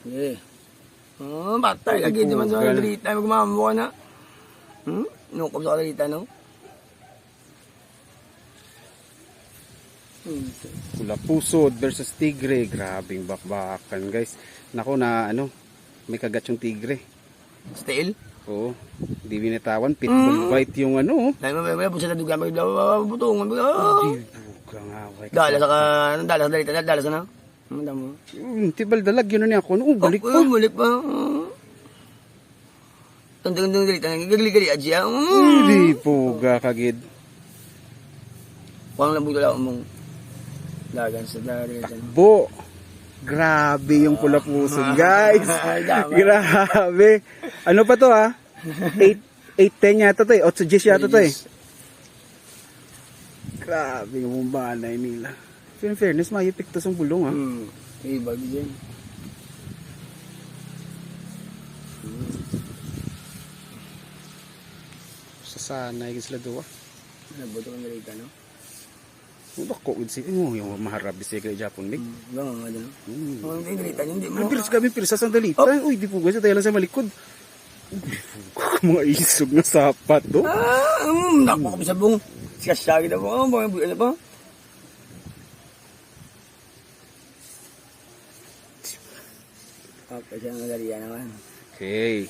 Eh. Oh, batay lagi naman sa kalita. Magmamamo ka na. Nukob sa kalita, no? Pula pusod versus tigre. Grabing bakbakan guys. Nako na ano, may kagat yung tigre. Steel? Oo. Di binitawan. Pitbull bite yung ano. Dahil may po sila duga. Butungan. Di buga nga. Dala sa dalita. Dala sa na. Madamo. Tibal dalag yun na niya ako. Balik pa. Balik pa. Tandang dalita. Gagali-gali adya. Di buga kagid. Huwag lang bugala mong lagan sa dalita. Bo. Grabe yung pula puso guys. Grabe. Ano pa to ha? 8-10 yata to eh. 8-10 yata to eh. Grabe yung banay nila. So in fairness, mayipik to sa bulong ha. Ibag dyan. Sasanay sila doon. Nabuto ang dalita, no? Ko yung maharap sa kay Japon mig. Gangan nga dyan. Ang dalita, hindi mo. Pirs kami pirsa sa dalita. Uy, di po guys, tayo lang sa malikod. Mga isog na sapat do. Nakpo kami sa bung. Sikasya kita po. Ano pa? Okay, siya ang nagalian naman. Okay.